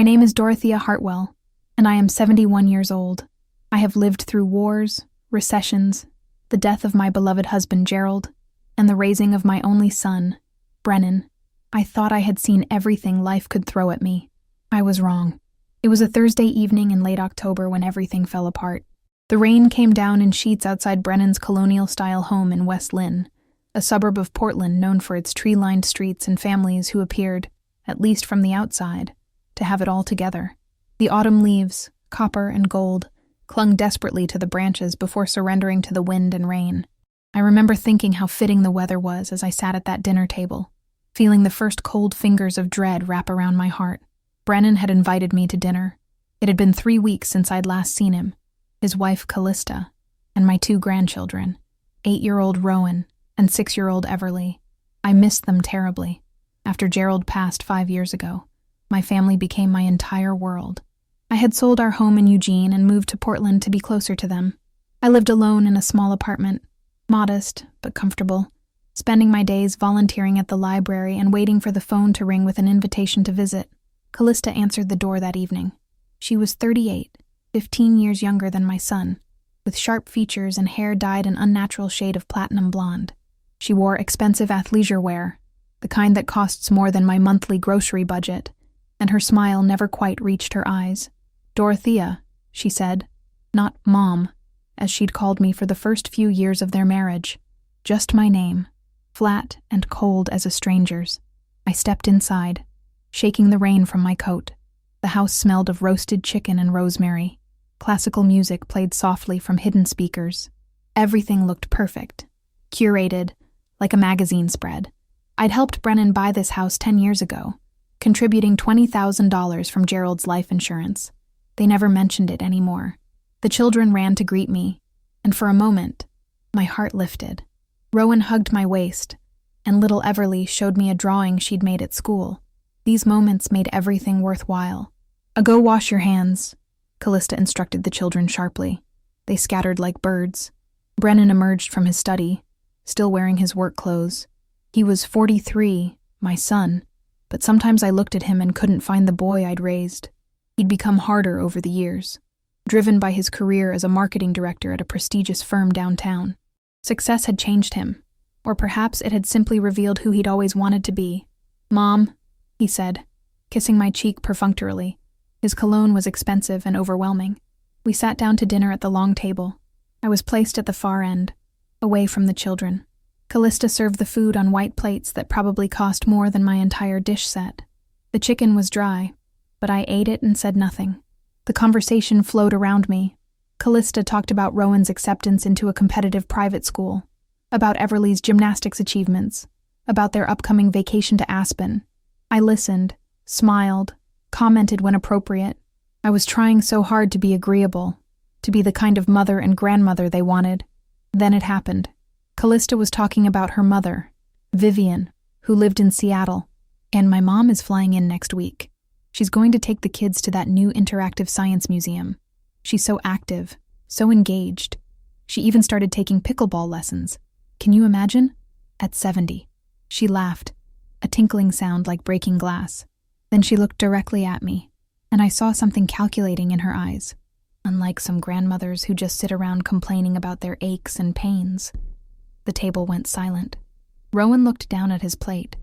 My name is Dorothea Hartwell, and I am 71 years old. I have lived through wars, recessions, the death of my beloved husband Gerald, and the raising of my only son, Brennan. I thought I had seen everything life could throw at me. I was wrong. It was a Thursday evening in late October when everything fell apart. The rain came down in sheets outside Brennan's colonial-style home in West Lynn, a suburb of Portland known for its tree-lined streets and families who appeared, at least from the outside, to have it all together. The autumn leaves, copper and gold, clung desperately to the branches before surrendering to the wind and rain. I remember thinking how fitting the weather was as I sat at that dinner table, feeling the first cold fingers of dread wrap around my heart. Brennan had invited me to dinner. It had been 3 weeks since I'd last seen him, his wife Callista, and my 2 grandchildren, 8-year-old Rowan and 6-year-old Everly. I missed them terribly. After Gerald passed 5 years ago, my family became my entire world. I had sold our home in Eugene and moved to Portland to be closer to them. I lived alone in a small apartment, modest but comfortable, spending my days volunteering at the library and waiting for the phone to ring with an invitation to visit. Callista answered the door that evening. She was 38, 15 years younger than my son, with sharp features and hair dyed an unnatural shade of platinum blonde. She wore expensive athleisure wear, the kind that costs more than my monthly grocery budget, and her smile never quite reached her eyes. "Dorothea," she said, not Mom, as she'd called me for the first few years of their marriage. Just my name, flat and cold as a stranger's. I stepped inside, shaking the rain from my coat. The house smelled of roasted chicken and rosemary. Classical music played softly from hidden speakers. Everything looked perfect, curated, like a magazine spread. I'd helped Brennan buy this house 10 years ago, contributing $20,000 from Gerald's life insurance. They never mentioned it anymore. The children ran to greet me, and for a moment, my heart lifted. Rowan hugged my waist, and little Everly showed me a drawing she'd made at school. These moments made everything worthwhile. "Go wash your hands," Callista instructed the children sharply. They scattered like birds. Brennan emerged from his study, still wearing his work clothes. He was 43, my son, but sometimes I looked at him and couldn't find the boy I'd raised. He'd become harder over the years, driven by his career as a marketing director at a prestigious firm downtown. Success had changed him, or perhaps it had simply revealed who he'd always wanted to be. "Mom," he said, kissing my cheek perfunctorily. His cologne was expensive and overwhelming. We sat down to dinner at the long table. I was placed at the far end, away from the children. Callista served the food on white plates that probably cost more than my entire dish set. The chicken was dry, but I ate it and said nothing. The conversation flowed around me. Callista talked about Rowan's acceptance into a competitive private school, about Everly's gymnastics achievements, about their upcoming vacation to Aspen. I listened, smiled, commented when appropriate. I was trying so hard to be agreeable, to be the kind of mother and grandmother they wanted. Then it happened. Callista was talking about her mother, Vivian, who lived in Seattle, and my mom is flying in next week. She's going to take the kids to that new interactive science museum. She's so active, so engaged. She even started taking pickleball lessons. Can you imagine? At 70. She laughed, a tinkling sound like breaking glass. Then she looked directly at me, and I saw something calculating in her eyes. Unlike some grandmothers who just sit around complaining about their aches and pains. The table went silent. Rowan looked down at his plate.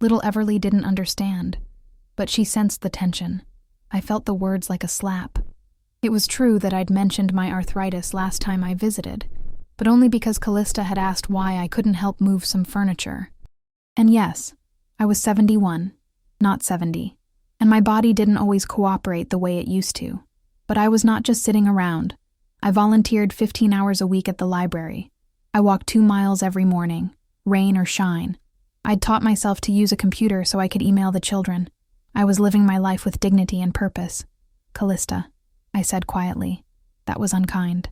Little Everly didn't understand, but she sensed the tension. I felt the words like a slap. It was true that I'd mentioned my arthritis last time I visited, but only because Callista had asked why I couldn't help move some furniture. And yes, I was 71, not 70, and my body didn't always cooperate the way it used to. But I was not just sitting around. I volunteered 15 hours a week at the library. I walked 2 miles every morning, rain or shine. I'd taught myself to use a computer so I could email the children. I was living my life with dignity and purpose. "Callista," I said quietly. That was unkind.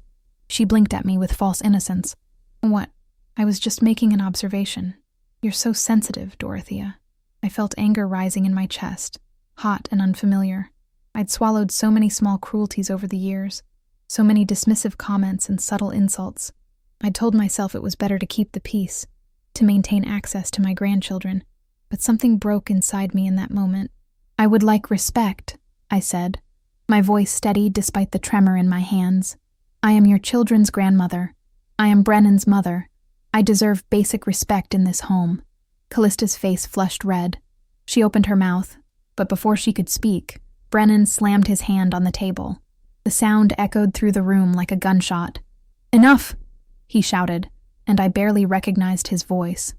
She blinked at me with false innocence. "What?" "I was just making an observation. You're so sensitive, Dorothea." I felt anger rising in my chest, hot and unfamiliar. I'd swallowed so many small cruelties over the years, so many dismissive comments and subtle insults. I'd told myself it was better to keep the peace, to maintain access to my grandchildren, but something broke inside me in that moment. "I would like respect," I said, my voice steady despite the tremor in my hands. I am your children's grandmother. I am Brennan's mother. I deserve basic respect in this home. Callista's face flushed red. She opened her mouth, but before she could speak, Brennan slammed his hand on the table. The sound echoed through the room like a gunshot. "Enough!" he shouted, and I barely recognized his voice.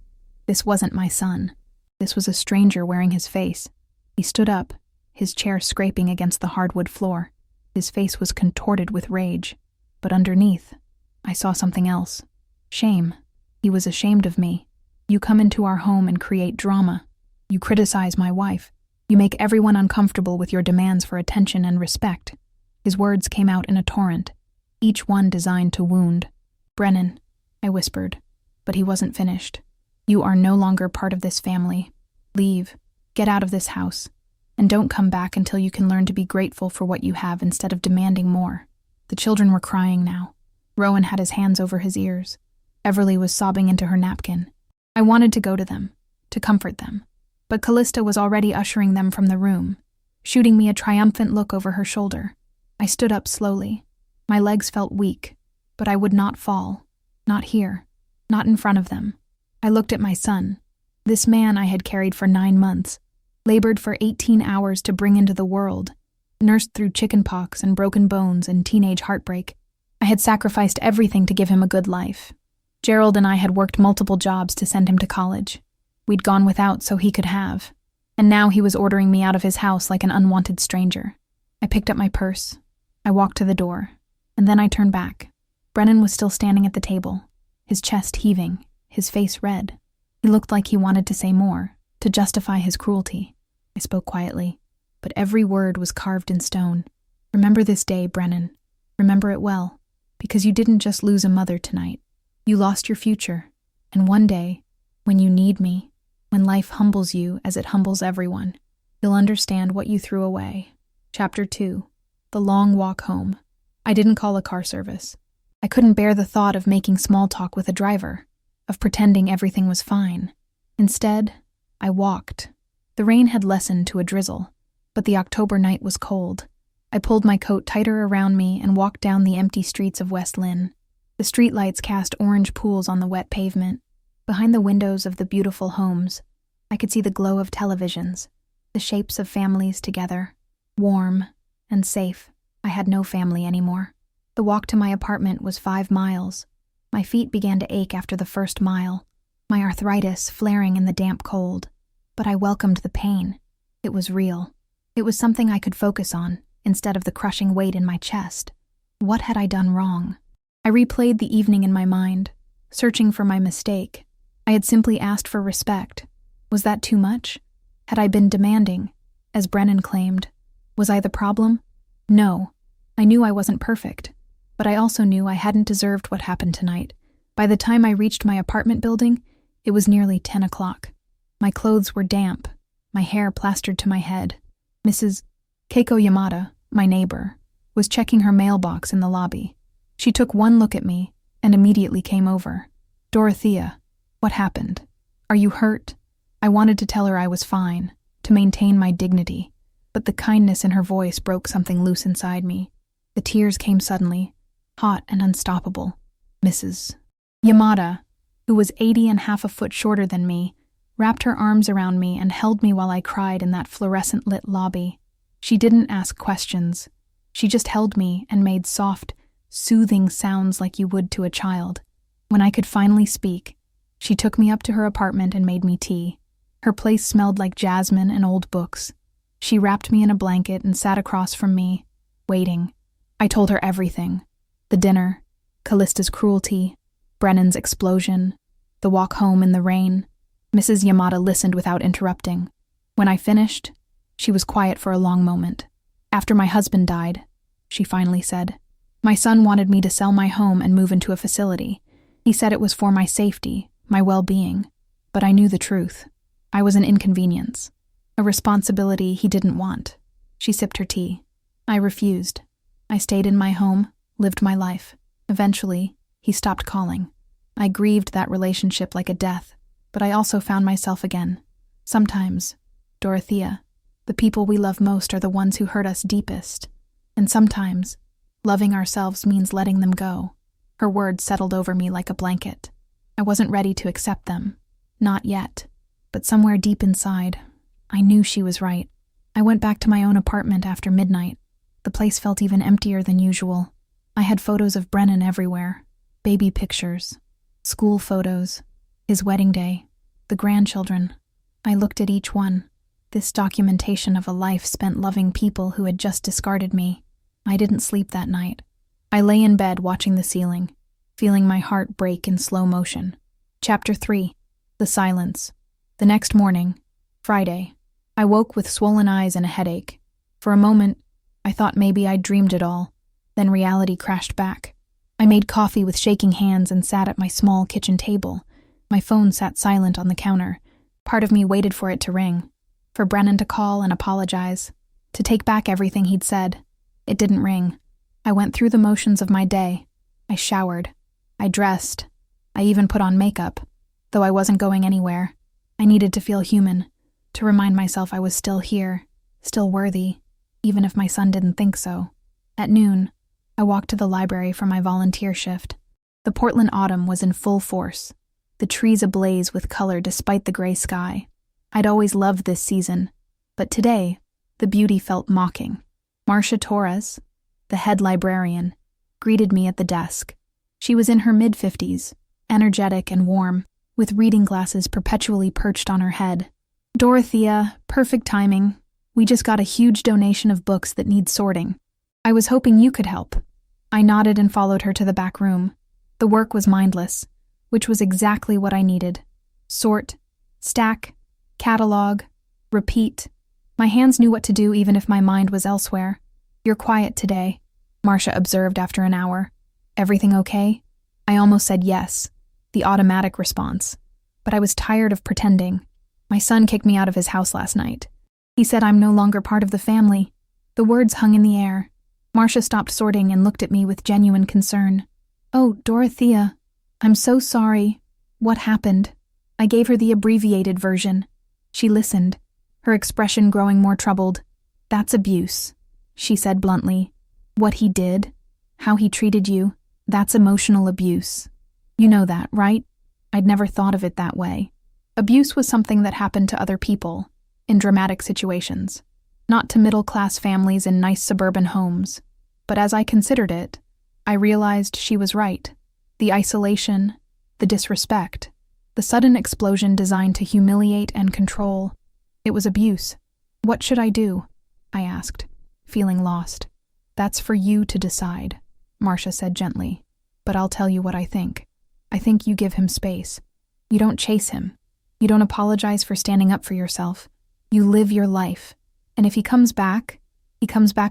This wasn't my son. This was a stranger wearing his face. He stood up, his chair scraping against the hardwood floor. His face was contorted with rage, but underneath, I saw something else. Shame. He was ashamed of me. "You come into our home and create drama. You criticize my wife. You make everyone uncomfortable with your demands for attention and respect." His words came out in a torrent, each one designed to wound. "Brennan," I whispered, but he wasn't finished. "You are no longer part of this family. Leave. Get out of this house. And don't come back until you can learn to be grateful for what you have instead of demanding more." The children were crying now. Rowan had his hands over his ears. Everly was sobbing into her napkin. I wanted to go to them, to comfort them. But Callista was already ushering them from the room, shooting me a triumphant look over her shoulder. I stood up slowly. My legs felt weak, but I would not fall. Not here. Not in front of them. I looked at my son. This man I had carried for 9 months, labored for 18 hours to bring into the world, nursed through chickenpox and broken bones and teenage heartbreak. I had sacrificed everything to give him a good life. Gerald and I had worked multiple jobs to send him to college. We'd gone without so he could have. And now he was ordering me out of his house like an unwanted stranger. I picked up my purse. I walked to the door. And then I turned back. Brennan was still standing at the table, his chest heaving, his face red. He looked like he wanted to say more, to justify his cruelty. I spoke quietly, but every word was carved in stone. "Remember this day, Brennan. Remember it well, because you didn't just lose a mother tonight. You lost your future, and one day, when you need me, when life humbles you as it humbles everyone, you'll understand what you threw away." Chapter 2. The Long Walk Home. I didn't call a car service. I couldn't bear the thought of making small talk with a driver, of pretending everything was fine. Instead, I walked. The rain had lessened to a drizzle, but the October night was cold. I pulled my coat tighter around me and walked down the empty streets of West Lynn. The streetlights cast orange pools on the wet pavement. Behind the windows of the beautiful homes, I could see the glow of televisions, the shapes of families together, warm and safe. I had no family anymore. The walk to my apartment was 5 miles. My feet began to ache after the first mile, my arthritis flaring in the damp cold. But I welcomed the pain. It was real. It was something I could focus on, instead of the crushing weight in my chest. What had I done wrong? I replayed the evening in my mind, searching for my mistake. I had simply asked for respect. Was that too much? Had I been demanding, as Brennan claimed? Was I the problem? No. I knew I wasn't perfect, but I also knew I hadn't deserved what happened tonight. By the time I reached my apartment building, it was nearly 10 o'clock. My clothes were damp, my hair plastered to my head. Mrs. Keiko Yamada, my neighbor, was checking her mailbox in the lobby. She took one look at me and immediately came over. "Dorothea, what happened? Are you hurt?" I wanted to tell her I was fine, to maintain my dignity, but the kindness in her voice broke something loose inside me. The tears came suddenly, hot and unstoppable. Mrs. Yamada, who was 80 and half a foot shorter than me, wrapped her arms around me and held me while I cried in that fluorescent-lit lobby. She didn't ask questions. She just held me and made soft, soothing sounds like you would to a child. When I could finally speak, she took me up to her apartment and made me tea. Her place smelled like jasmine and old books. She wrapped me in a blanket and sat across from me, waiting. I told her everything. The dinner, Callista's cruelty, Brennan's explosion, the walk home in the rain. Mrs. Yamada listened without interrupting. When I finished, she was quiet for a long moment. "After my husband died," she finally said, "my son wanted me to sell my home and move into a facility. He said it was for my safety, my well-being. But I knew the truth. I was an inconvenience, a responsibility he didn't want." She sipped her tea. I refused. I stayed in my home, lived my life. Eventually, he stopped calling. I grieved that relationship like a death, but I also found myself again. Sometimes, Dorothea, The people we love most are the ones who hurt us deepest. And sometimes, loving ourselves means letting them go. Her words settled over me like a blanket. I wasn't ready to accept them. Not yet. But somewhere deep inside, I knew she was right. I went back to my own apartment after midnight. The place felt even emptier than usual. I had photos of Brennan everywhere. Baby pictures, school photos, his wedding day, the grandchildren. I looked at each one. This documentation of a life spent loving people who had just discarded me. I didn't sleep that night. I lay in bed watching the ceiling, feeling my heart break in slow motion. Chapter 3. The Silence. The next morning, Friday, I woke with swollen eyes and a headache. For a moment, I thought maybe I'd dreamed it all. Then reality crashed back. I made coffee with shaking hands and sat at my small kitchen table. My phone sat silent on the counter. Part of me waited for it to ring, for Brennan to call and apologize, to take back everything he'd said. It didn't ring. I went through the motions of my day. I showered. I dressed. I even put on makeup, though I wasn't going anywhere. I needed to feel human, to remind myself I was still here, still worthy, even if my son didn't think so. At noon, I walked to the library for my volunteer shift. The Portland autumn was in full force, the trees ablaze with color despite the gray sky. I'd always loved this season, but today, the beauty felt mocking. Marcia Torres, the head librarian, greeted me at the desk. She was in her mid-50s, energetic and warm, with reading glasses perpetually perched on her head. "Dorothea, perfect timing. We just got a huge donation of books that need sorting. I was hoping you could help." I nodded and followed her to the back room. The work was mindless, which was exactly what I needed. Sort, stack, catalog, repeat. My hands knew what to do even if my mind was elsewhere. "You're quiet today," Marcia observed after an hour. "Everything okay?" I almost said yes, the automatic response. But I was tired of pretending. My son kicked me out of his house last night. He said I'm no longer part of the family. The words hung in the air. Marcia stopped sorting and looked at me with genuine concern. "Oh, Dorothea, I'm so sorry. What happened?" I gave her the abbreviated version. She listened, her expression growing more troubled. "That's abuse," she said bluntly. "What he did, how he treated you, that's emotional abuse. You know that, right?" I'd never thought of it that way. Abuse was something that happened to other people, in dramatic situations, not to middle-class families in nice suburban homes. But as I considered it, I realized she was right. The isolation, the disrespect, the sudden explosion designed to humiliate and control. It was abuse. "What should I do?" I asked, feeling lost. "That's for you to decide," Marcia said gently. "But I'll tell you what I think. I think you give him space. You don't chase him. You don't apologize for standing up for yourself. You live your life. And if he comes back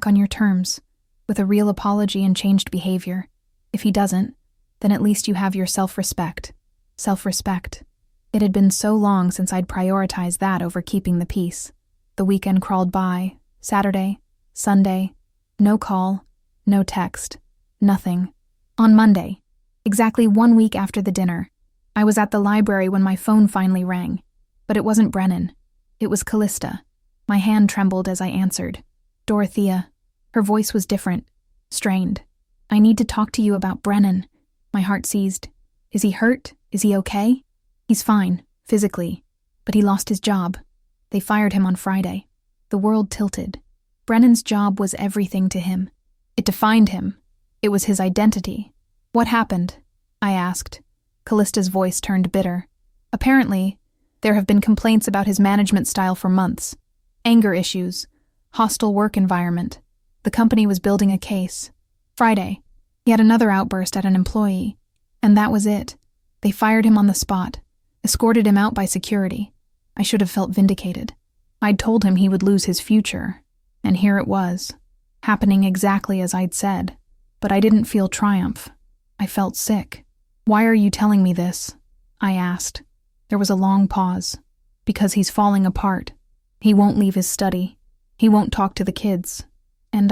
on your terms, with a real apology and changed behavior. If he doesn't, then at least you have your self-respect. Self-respect. It had been so long since I'd prioritized that over keeping the peace. The weekend crawled by. Saturday, Sunday, no call, no text, nothing. On Monday, exactly 1 week after the dinner, I was at the library when my phone finally rang. But it wasn't Brennan. It was Callista. My hand trembled as I answered. "Dorothea." Her voice was different, strained. "I need to talk to you about Brennan." My heart seized. "Is he hurt? Is he okay?" "He's fine, physically, but he lost his job. They fired him on Friday." The world tilted. Brennan's job was everything to him. It defined him. It was his identity. "What happened?" I asked. Callista's voice turned bitter. "Apparently, there have been complaints about his management style for months. Anger issues, hostile work environment. The company was building a case. Friday, he had another outburst at an employee, and that was it. They fired him on the spot, escorted him out by security. I should have felt vindicated. I'd told him he would lose his future, and here it was, happening exactly as I'd said. But I didn't feel triumph. I felt sick. "Why are you telling me this?" I asked. There was a long pause. "Because he's falling apart. He won't leave his study. He won't talk to the kids. And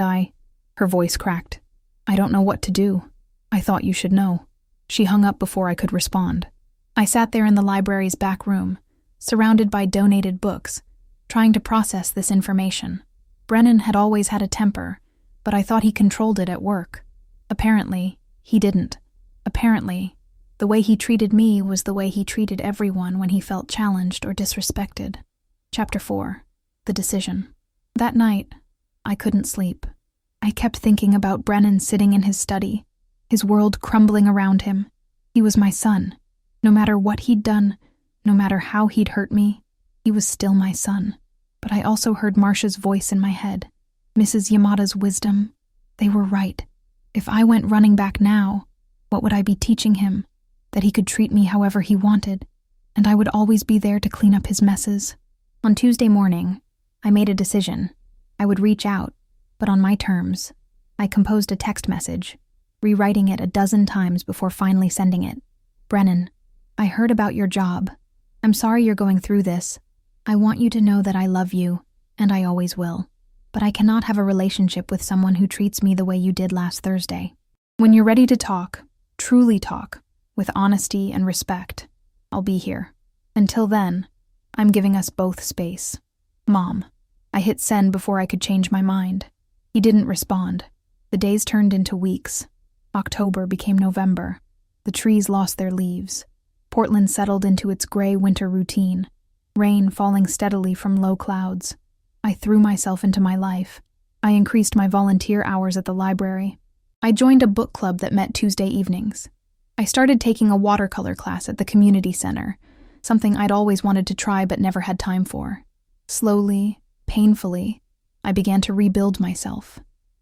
her voice cracked. "I don't know what to do. I thought you should know." She hung up before I could respond. I sat there in the library's back room, surrounded by donated books, trying to process this information. Brennan had always had a temper, but I thought he controlled it at work. Apparently, he didn't. Apparently, the way he treated me was the way he treated everyone when he felt challenged or disrespected. Chapter 4. The Decision. That night, I couldn't sleep. I kept thinking about Brennan sitting in his study, his world crumbling around him. He was my son. No matter what he'd done, no matter how he'd hurt me, he was still my son. But I also heard Marcia's voice in my head, Mrs. Yamada's wisdom. They were right. If I went running back now, what would I be teaching him? That he could treat me however he wanted, and I would always be there to clean up his messes. On Tuesday morning, I made a decision. I would reach out, but on my terms. I composed a text message, rewriting it a dozen times before finally sending it. Brennan, I heard about your job. I'm sorry you're going through this. I want you to know that I love you, and I always will. But I cannot have a relationship with someone who treats me the way you did last Thursday. When you're ready to talk, truly talk, with honesty and respect, I'll be here. Until then, I'm giving us both space. Mom. I hit send before I could change my mind. He didn't respond. The days turned into weeks. October became November. The trees lost their leaves. Portland settled into its gray winter routine, rain falling steadily from low clouds. I threw myself into my life. I increased my volunteer hours at the library. I joined a book club that met Tuesday evenings. I started taking a watercolor class at the community center, something I'd always wanted to try but never had time for. Slowly, painfully, I began to rebuild myself.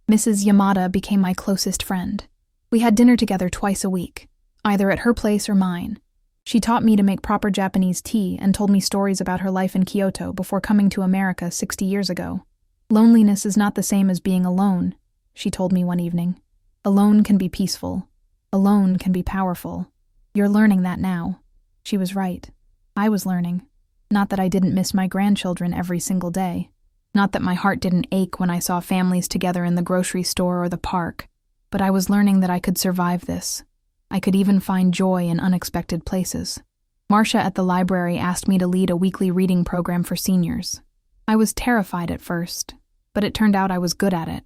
Mrs. Yamada became my closest friend. We had dinner together twice a week, either at her place or mine. She taught me to make proper Japanese tea and told me stories about her life in Kyoto before coming to America 60 years ago. Loneliness is not the same as being alone, she told me one evening. Alone can be peaceful. Alone can be powerful. You're learning that now. She was right. I was learning. Not that I didn't miss my grandchildren every single day. Not that my heart didn't ache when I saw families together in the grocery store or the park. But I was learning that I could survive this. I could even find joy in unexpected places. Marcia at the library asked me to lead a weekly reading program for seniors. I was terrified at first, but it turned out I was good at it.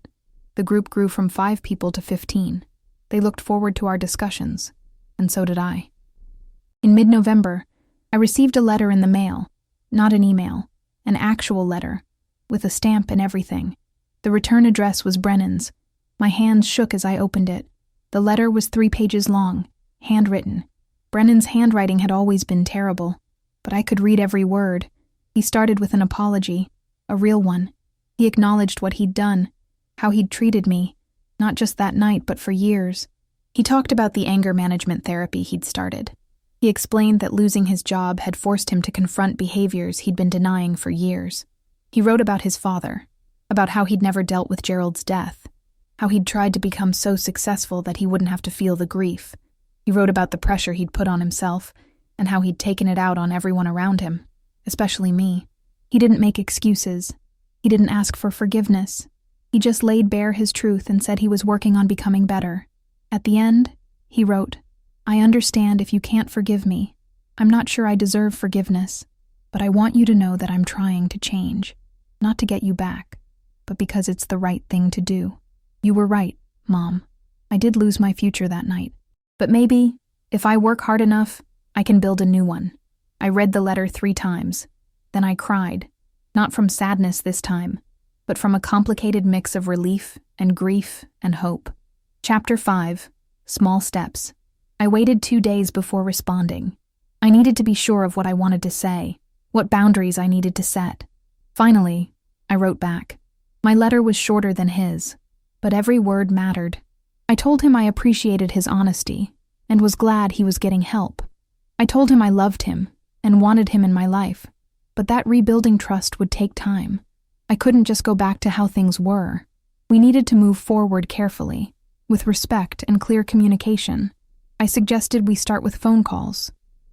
The group grew from 5 people to 15. They looked forward to our discussions, and so did I. In mid-November, I received a letter in the mail, not an email, an actual letter, with a stamp and everything. The return address was Brennan's. My hands shook as I opened it. The letter was 3 pages long, handwritten. Brennan's handwriting had always been terrible, but I could read every word. He started with an apology, a real one. He acknowledged what he'd done, how he'd treated me, not just that night but for years. He talked about the anger management therapy he'd started. He explained that losing his job had forced him to confront behaviors he'd been denying for years. He wrote about his father, about how he'd never dealt with Gerald's death, how he'd tried to become so successful that he wouldn't have to feel the grief. He wrote about the pressure he'd put on himself and how he'd taken it out on everyone around him, especially me. He didn't make excuses. He didn't ask for forgiveness. He just laid bare his truth and said he was working on becoming better. At the end, he wrote, I understand if you can't forgive me. I'm not sure I deserve forgiveness, but I want you to know that I'm trying to change, not to get you back, but because it's the right thing to do. You were right, Mom. I did lose my future that night. But maybe, if I work hard enough, I can build a new one. I read the letter 3 times. Then I cried, not from sadness this time, but from a complicated mix of relief and grief and hope. Chapter 5. Small Steps. I waited 2 days before responding. I needed to be sure of what I wanted to say, what boundaries I needed to set. Finally, I wrote back. My letter was shorter than his, but every word mattered. I told him I appreciated his honesty and was glad he was getting help. I told him I loved him and wanted him in my life, but that rebuilding trust would take time. I couldn't just go back to how things were. We needed to move forward carefully, with respect and clear communication. I suggested we start with phone calls.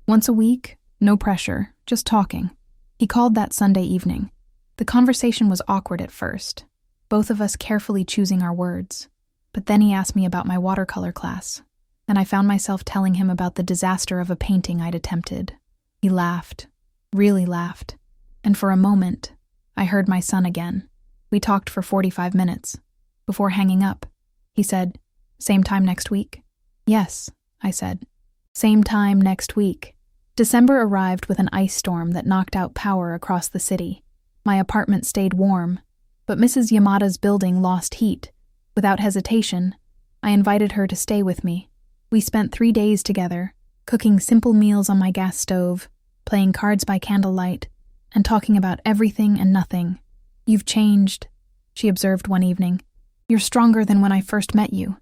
Once a week, no pressure, just talking. He called that Sunday evening. The conversation was awkward at first, both of us carefully choosing our words. But then he asked me about my watercolor class, and I found myself telling him about the disaster of a painting I'd attempted. He laughed, really laughed, and for a moment, I heard my son again. We talked for 45 minutes. Before hanging up, he said, "Same time next week?" "Yes," I said. Same time next week. December arrived with an ice storm that knocked out power across the city. My apartment stayed warm, but Mrs. Yamada's building lost heat. Without hesitation, I invited her to stay with me. We spent 3 days together, cooking simple meals on my gas stove, playing cards by candlelight, and talking about everything and nothing. "You've changed," she observed one evening. "You're stronger than when I first met you."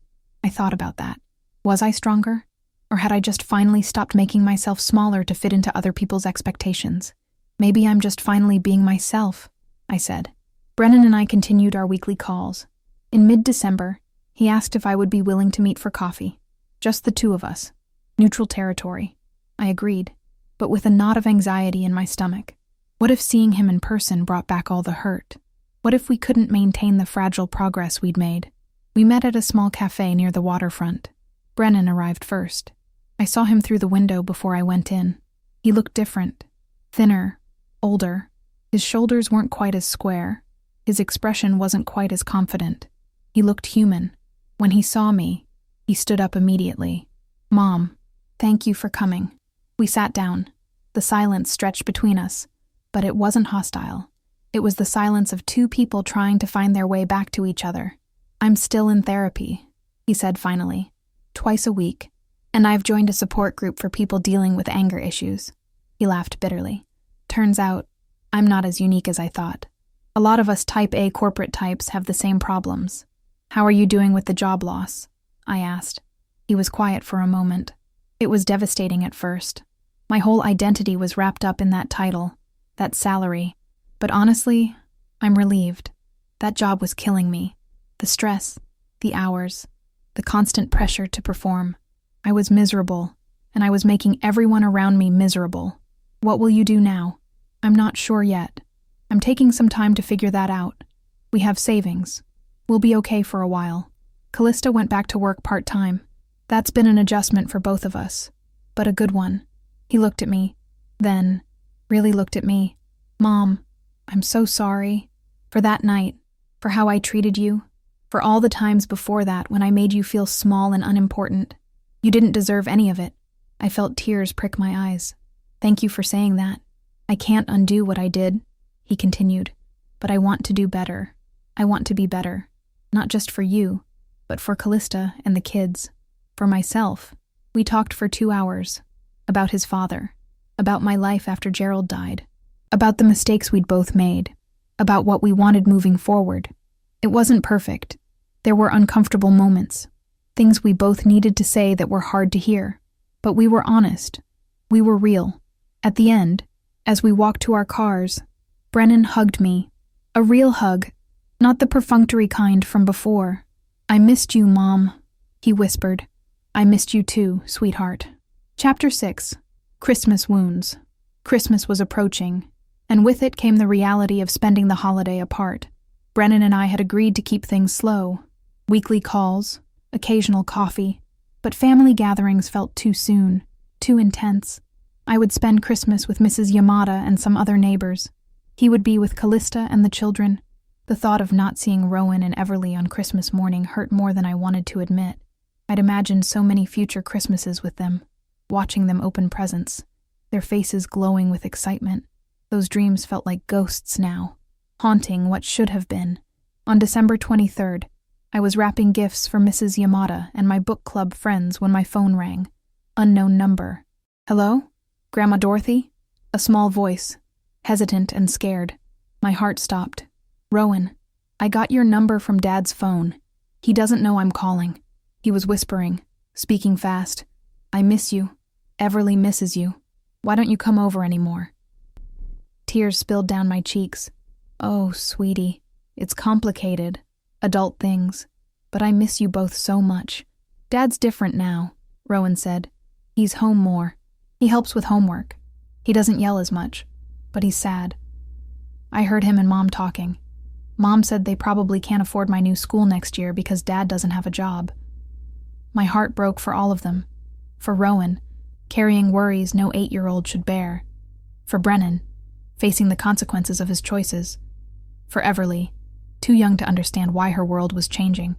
I thought about that. Was I stronger? Or had I just finally stopped making myself smaller to fit into other people's expectations? "Maybe I'm just finally being myself," I said. Brennan and I continued our weekly calls. In mid-December, he asked if I would be willing to meet for coffee. Just the two of us. Neutral territory. I agreed, but with a knot of anxiety in my stomach. What if seeing him in person brought back all the hurt? What if we couldn't maintain the fragile progress we'd made? We met at a small cafe near the waterfront. Brennan arrived first. I saw him through the window before I went in. He looked different. Thinner. Older. His shoulders weren't quite as square. His expression wasn't quite as confident. He looked human. When he saw me, he stood up immediately. "Mom, thank you for coming." We sat down. The silence stretched between us, but it wasn't hostile. It was the silence of two people trying to find their way back to each other. "I'm still in therapy," he said finally. "Twice a week. And I've joined a support group for people dealing with anger issues." He laughed bitterly. "Turns out, I'm not as unique as I thought. A lot of us type A corporate types have the same problems." "How are you doing with the job loss?" I asked. He was quiet for a moment. It was devastating at first. My whole identity was wrapped up in that title, that salary. But honestly, I'm relieved. That job was killing me. The stress, the hours, the constant pressure to perform. I was miserable, and I was making everyone around me miserable. "What will you do now?" "I'm not sure yet. I'm taking some time to figure that out. We have savings. We'll be okay for a while." Callista went back to work part-time. That's been an adjustment for both of us, but a good one. He looked at me, then really looked at me. "Mom, I'm so sorry. For that night, for how I treated you, for all the times before that when I made you feel small and unimportant. You didn't deserve any of it." I felt tears prick my eyes. "Thank you for saying that. I can't undo what I did," he continued. "But I want to do better. I want to be better. Not just for you, but for Callista and the kids. For myself." We talked for 2 hours. About his father. About my life after Gerald died. About the mistakes we'd both made. About what we wanted moving forward. It wasn't perfect. There were uncomfortable moments. Things we both needed to say that were hard to hear. But we were honest. We were real. At the end, as we walked to our cars, Brennan hugged me. A real hug. Not the perfunctory kind from before. "I missed you, Mom," he whispered. "I missed you too, sweetheart." Chapter 6. Christmas Wounds. Christmas was approaching, and with it came the reality of spending the holiday apart. Brennan and I had agreed to keep things slow. Weekly calls, occasional coffee, but family gatherings felt too soon, too intense. I would spend Christmas with Mrs. Yamada and some other neighbors. He would be with Callista and the children. The thought of not seeing Rowan and Everly on Christmas morning hurt more than I wanted to admit. I'd imagined so many future Christmases with them, watching them open presents, their faces glowing with excitement. Those dreams felt like ghosts now, haunting what should have been. On December 23rd, I was wrapping gifts for Mrs. Yamada and my book club friends when my phone rang. Unknown number. "Hello? Grandma Dorothy?" A small voice, hesitant and scared. My heart stopped. "Rowan, I got your number from Dad's phone. He doesn't know I'm calling." He was whispering, speaking fast. "I miss you. Everly misses you. Why don't you come over anymore?" Tears spilled down my cheeks. "Oh, sweetie, it's complicated. Adult things. But I miss you both so much." "Dad's different now," Rowan said. "He's home more. He helps with homework. He doesn't yell as much, but he's sad." I heard him and Mom talking. Mom said they probably can't afford my new school next year because Dad doesn't have a job. My heart broke for all of them. For Rowan, carrying worries no 8-year-old should bear. For Brennan, facing the consequences of his choices. for Everly, too young to understand why her world was changing.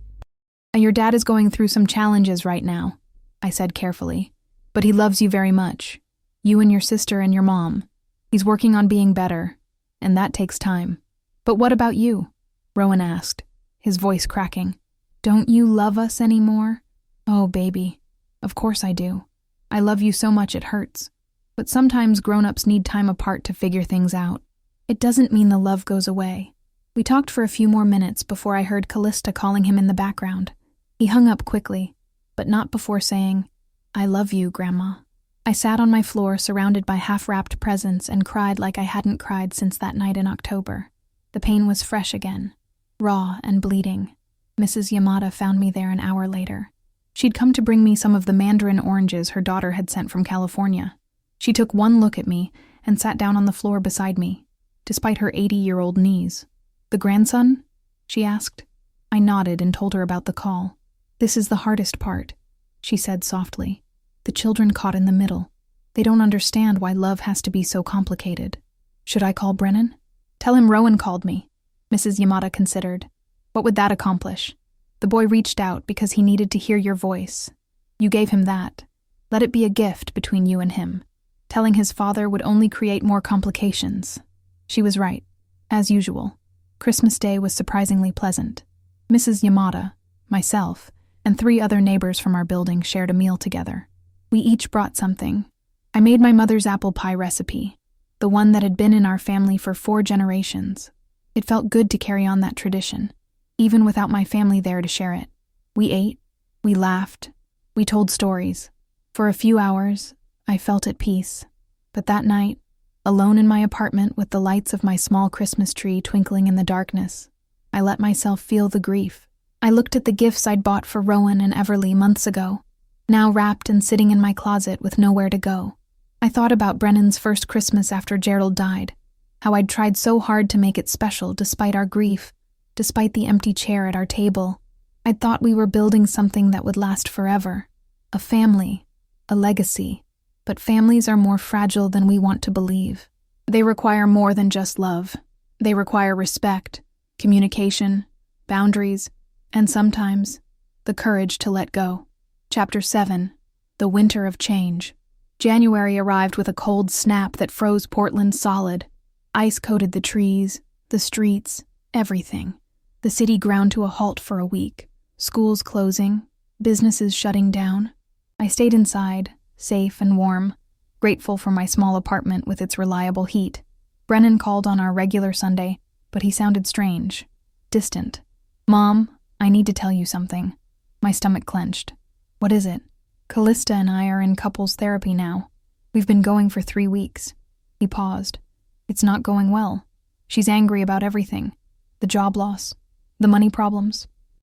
Your dad is going through some challenges right now, I said carefully, but he loves you very much. You and your sister and your mom. He's working on being better, and that takes time. But what about you? Rowan asked, his voice cracking. Don't you love us anymore? Oh, baby. Of course I do. I love you so much it hurts. But sometimes grown-ups need time apart to figure things out. It doesn't mean the love goes away. We talked for a few more minutes before I heard Callista calling him in the background. He hung up quickly, but not before saying, I love you, Grandma. I sat on my floor surrounded by half-wrapped presents and cried like I hadn't cried since that night in October. The pain was fresh again, raw and bleeding. Mrs. Yamada found me there an hour later. She'd come to bring me some of the mandarin oranges her daughter had sent from California. She took one look at me and sat down on the floor beside me, despite her 80-year-old knees. The grandson? She asked. I nodded and told her about the call. This is the hardest part, she said softly. The children caught in the middle. They don't understand why love has to be so complicated. Should I call Brennan? Tell him Rowan called me, Mrs. Yamada considered. What would that accomplish? The boy reached out because he needed to hear your voice. You gave him that. Let it be a gift between you and him. Telling his father would only create more complications. She was right. As usual, Christmas Day was surprisingly pleasant. Mrs. Yamada, myself, and 3 other neighbors from our building shared a meal together. We each brought something. I made my mother's apple pie recipe, the one that had been in our family for 4 generations. It felt good to carry on that tradition, even without my family there to share it. We ate, we laughed, we told stories. For a few hours, I felt at peace. But that night, alone in my apartment with the lights of my small Christmas tree twinkling in the darkness, I let myself feel the grief. I looked at the gifts I'd bought for Rowan and Everly months ago, now wrapped and sitting in my closet with nowhere to go. I thought about Brennan's first Christmas after Gerald died, how I'd tried so hard to make it special despite our grief, despite the empty chair at our table. I'd thought we were building something that would last forever, a family, a legacy. But families are more fragile than we want to believe. They require more than just love. They require respect, communication, boundaries, and sometimes the courage to let go. Chapter 7. The Winter of Change. January arrived with a cold snap that froze Portland solid. Ice coated the trees, the streets, everything. The city ground to a halt for a week. Schools closing, businesses shutting down. I stayed inside, safe and warm, grateful for my small apartment with its reliable heat. Brennan called on our regular Sunday, but he sounded strange, distant. Mom, I need to tell you something. My stomach clenched. What is it? Callista and I are in couples therapy now. We've been going for 3 weeks. He paused. It's not going well. She's angry about everything. The job loss, the money problems,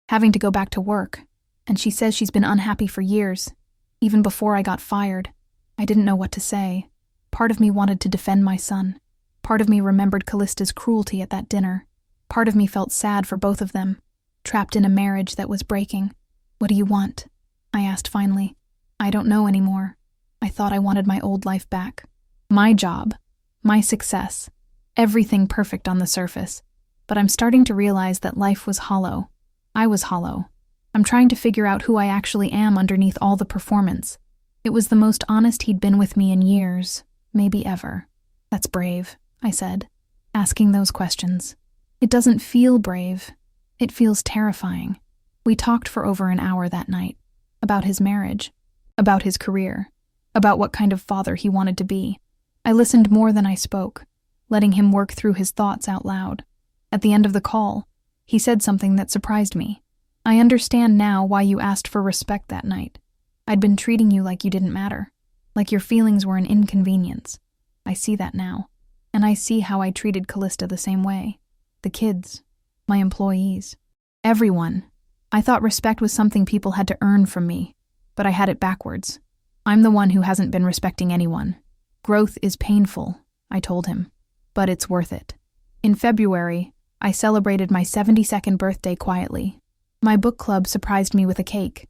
having to go back to work. And she says she's been unhappy for years. Even before I got fired, I didn't know what to say. Part of me wanted to defend my son. Part of me remembered Callista's cruelty at that dinner. Part of me felt sad for both of them, trapped in a marriage that was breaking. What do you want? I asked finally. I don't know anymore. I thought I wanted my old life back. My job, my success, everything perfect on the surface. But I'm starting to realize that life was hollow. I was hollow. I'm trying to figure out who I actually am underneath all the performance. It was the most honest he'd been with me in years, maybe ever. That's brave, I said, asking those questions. It doesn't feel brave. It feels terrifying. We talked for over an hour that night, about his marriage, about his career, about what kind of father he wanted to be. I listened more than I spoke, letting him work through his thoughts out loud. At the end of the call, he said something that surprised me. I understand now why you asked for respect that night. I'd been treating you like you didn't matter, like your feelings were an inconvenience. I see that now, and I see how I treated Callista the same way. The kids, my employees, everyone. I thought respect was something people had to earn from me, but I had it backwards. I'm the one who hasn't been respecting anyone. Growth is painful, I told him, but it's worth it. In February, I celebrated my 72nd birthday quietly. My book club surprised me with a cake.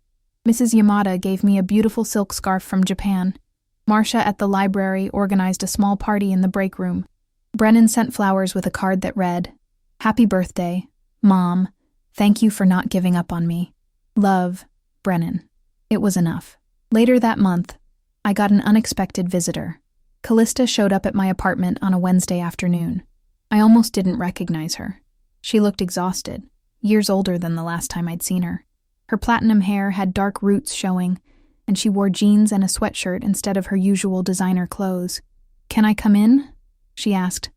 Mrs. Yamada gave me a beautiful silk scarf from Japan. Marcia at the library organized a small party in the break room. Brennan sent flowers with a card that read, Happy birthday, Mom. Thank you for not giving up on me. Love, Brennan. It was enough. Later that month, I got an unexpected visitor. Callista showed up at my apartment on a Wednesday afternoon. I almost didn't recognize her. She looked exhausted, years older than the last time I'd seen her. Her platinum hair had dark roots showing, and she wore jeans and a sweatshirt instead of her usual designer clothes. "Can I come in?" she asked.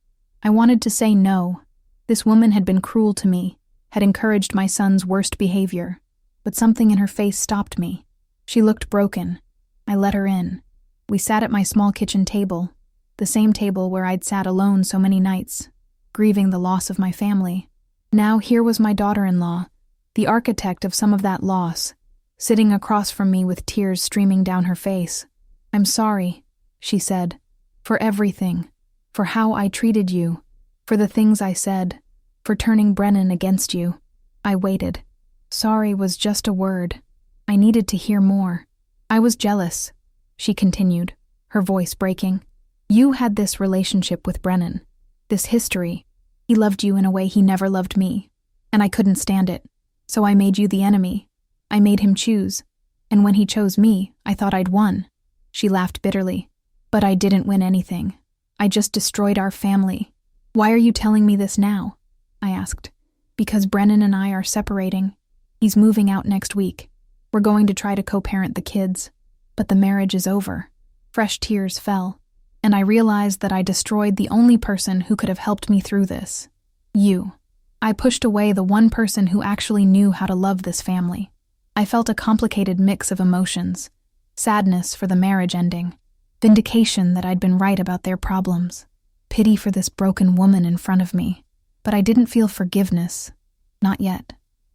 I wanted to say no. This woman had been cruel to me, had encouraged my son's worst behavior, but something in her face stopped me. She looked broken. I let her in. We sat at my small kitchen table, the same table where I'd sat alone so many nights, grieving the loss of my family. Now here was my daughter-in-law, the architect of some of that loss, sitting across from me with tears streaming down her face. "I'm sorry," she said, "for everything, for how I treated you, for the things I said, for turning Brennan against you." I waited. Sorry was just a word. I needed to hear more. "I was jealous," she continued, her voice breaking. "You had this relationship with Brennan, this history. He loved you in a way he never loved me, and I couldn't stand it. So I made you the enemy. I made him choose, and when he chose me, I thought I'd won." She laughed bitterly. "But I didn't win anything. I just destroyed our family." "Why are you telling me this now?" I asked. "Because Brennan and I are separating. He's moving out next week. We're going to try to co-parent the kids. But the marriage is over." Fresh tears fell, and I realized that I destroyed the only person who could have helped me through this. You. I pushed away the one person who actually knew how to love this family. I felt a complicated mix of emotions. Sadness for the marriage ending. Vindication that I'd been right about their problems. Pity for this broken woman in front of me. But I didn't feel forgiveness. Not yet.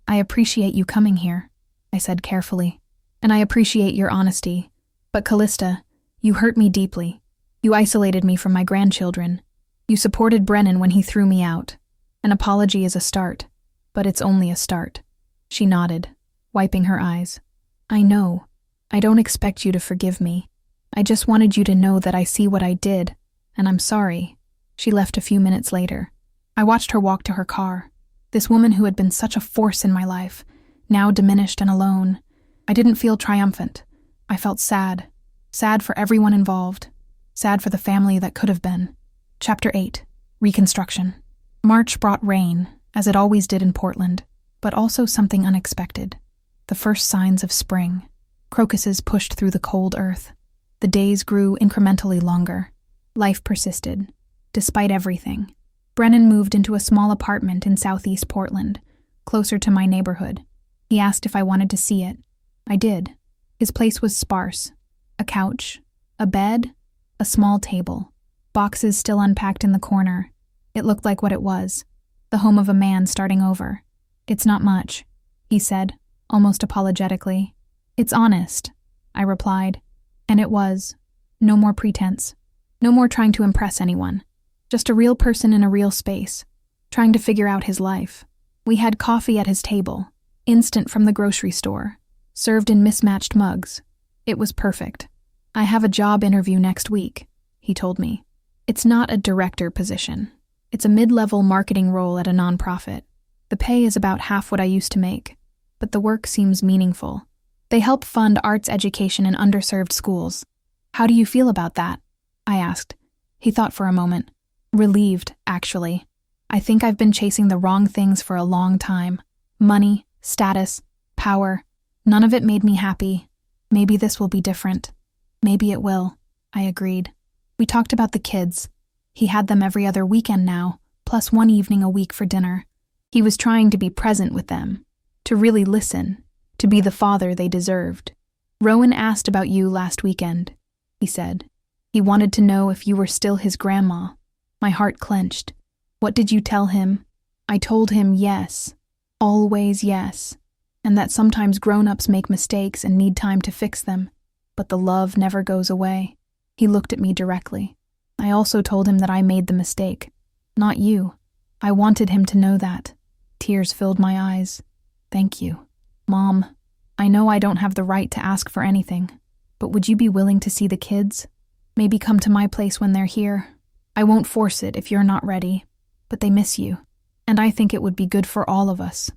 "I appreciate you coming here," I said carefully. "And I appreciate your honesty. But Callista, you hurt me deeply. You isolated me from my grandchildren. You supported Brennan when he threw me out. An apology is a start, but it's only a start." She nodded, wiping her eyes. "I know. I don't expect you to forgive me. I just wanted you to know that I see what I did, and I'm sorry." She left a few minutes later. I watched her walk to her car. This woman who had been such a force in my life, now diminished and alone. I didn't feel triumphant. I felt sad. Sad for everyone involved. Sad for the family that could have been. Chapter 8. Reconstruction. March brought rain, as it always did in Portland, but also something unexpected. The first signs of spring. Crocuses pushed through the cold earth. The days grew incrementally longer. Life persisted, despite everything. Brennan moved into a small apartment in southeast Portland, closer to my neighborhood. He asked if I wanted to see it. I did. His place was sparse. A couch, a bed, a small table. Boxes still unpacked in the corner. It looked like what it was, the home of a man starting over. "It's not much," he said, almost apologetically. "It's honest," I replied. And it was. No more pretense. No more trying to impress anyone. Just a real person in a real space, trying to figure out his life. We had coffee at his table, instant from the grocery store, served in mismatched mugs. It was perfect. "I have a job interview next week," he told me. "It's not a director position. It's a mid-level marketing role at a nonprofit. The pay is about half what I used to make, but the work seems meaningful. They help fund arts education in underserved schools. How do you feel about that?" I asked. He thought for a moment. "Relieved, actually. I think I've been chasing the wrong things for a long time. Money, status, power. None of it made me happy. Maybe this will be different." "Maybe it will," I agreed. We talked about the kids. He had them every other weekend now, plus one evening a week for dinner. He was trying to be present with them, to really listen, to be the father they deserved. "Rowan asked about you last weekend," he said. "He wanted to know if you were still his grandma." My heart clenched. "What did you tell him?" I told him yes, always yes, and that sometimes grown-ups make mistakes and need time to fix them, but the love never goes away. He looked at me directly. I also told him that I made the mistake, not you. I wanted him to know that. Tears filled my eyes. "Thank you. Mom, I know I don't have the right to ask for anything, but would you be willing to see the kids? Maybe come to my place when they're here. I won't force it if you're not ready, but they miss you. And I think it would be good for all of us.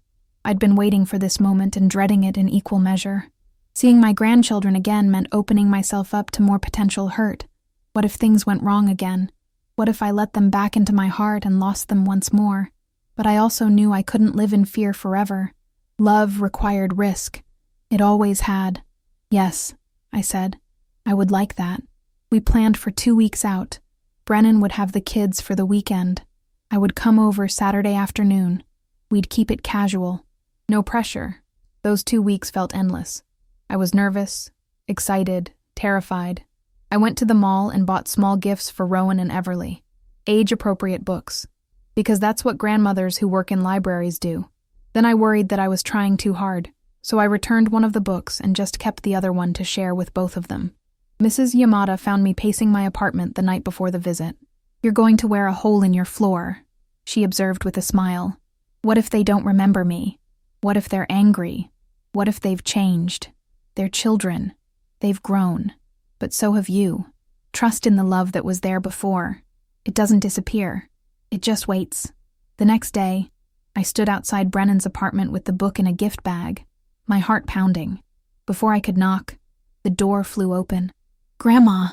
I'd been waiting for this moment and dreading it in equal measure. Seeing my grandchildren again meant opening myself up to more potential hurt. What if things went wrong again? What if I let them back into my heart and lost them once more? But I also knew I couldn't live in fear forever. Love required risk. It always had. Yes, I said. I would like that. We planned for 2 weeks out. Brennan would have the kids for the weekend. I would come over Saturday afternoon. We'd keep it casual. No pressure. Those 2 weeks felt endless. I was nervous, excited, terrified. I went to the mall and bought small gifts for Rowan and Everly. Age-appropriate books. Because that's what grandmothers who work in libraries do. Then I worried that I was trying too hard, so I returned one of the books and just kept the other one to share with both of them. Mrs. Yamada found me pacing my apartment the night before the visit. "You're going to wear a hole in your floor," she observed with a smile. "What if they don't remember me? What if they're angry? What if they've changed? They're children. They've grown. But so have you. Trust in the love that was there before. It doesn't disappear. It just waits." The next day, I stood outside Brennan's apartment with the book in a gift bag, my heart pounding. Before I could knock, the door flew open. "Grandma!"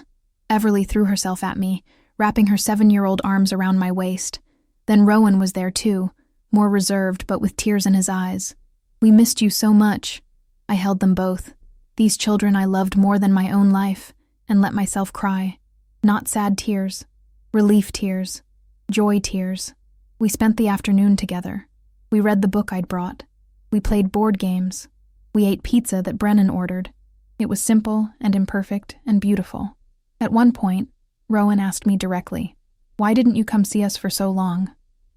Everly threw herself at me, wrapping her 7-year-old arms around my waist. Then Rowan was there too, more reserved but with tears in his eyes. "We missed you so much." I held them both. These children I loved more than my own life, and let myself cry. Not sad tears, relief tears, joy tears. We spent the afternoon together. We read the book I'd brought. We played board games. We ate pizza that Brennan ordered. It was simple and imperfect and beautiful. At one point, Rowan asked me directly, "Why didn't you come see us for so long?"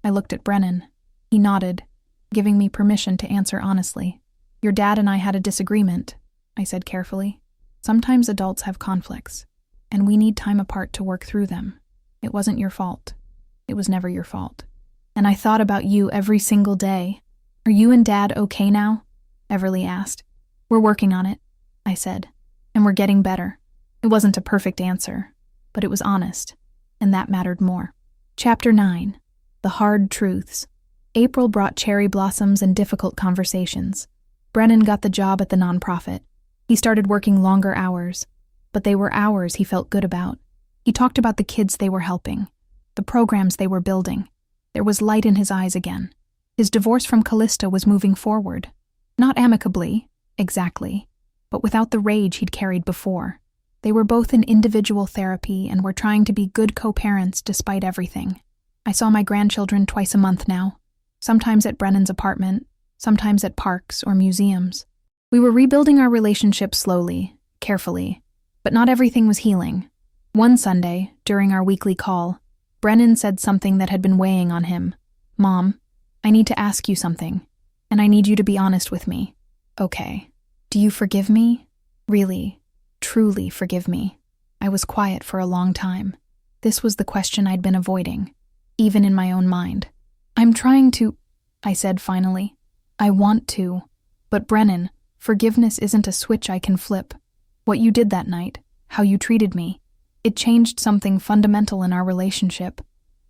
I looked at Brennan. He nodded, giving me permission to answer honestly. "Your dad and I had a disagreement," I said carefully. "Sometimes adults have conflicts, and we need time apart to work through them. It wasn't your fault. It was never your fault. And I thought about you every single day." "Are you and Dad okay now?" Everly asked. "We're working on it," I said, "and we're getting better." It wasn't a perfect answer, but it was honest, and that mattered more. Chapter 9. The Hard Truths. April brought cherry blossoms and difficult conversations. Brennan got the job at the nonprofit. He started working longer hours, but they were hours he felt good about. He talked about the kids they were helping, the programs they were building. There was light in his eyes again. His divorce from Callista was moving forward. Not amicably, exactly, but without the rage he'd carried before. They were both in individual therapy and were trying to be good co-parents despite everything. I saw my grandchildren twice a month now, sometimes at Brennan's apartment, sometimes at parks or museums. We were rebuilding our relationship slowly, carefully, but not everything was healing. One Sunday, during our weekly call, Brennan said something that had been weighing on him. "Mom, I need to ask you something, and I need you to be honest with me." "Okay. Do you forgive me? Really, truly forgive me?" I was quiet for a long time. This was the question I'd been avoiding, even in my own mind. "I'm trying to," I said finally. "I want to. But Brennan, forgiveness isn't a switch I can flip. What you did that night, how you treated me, it changed something fundamental in our relationship.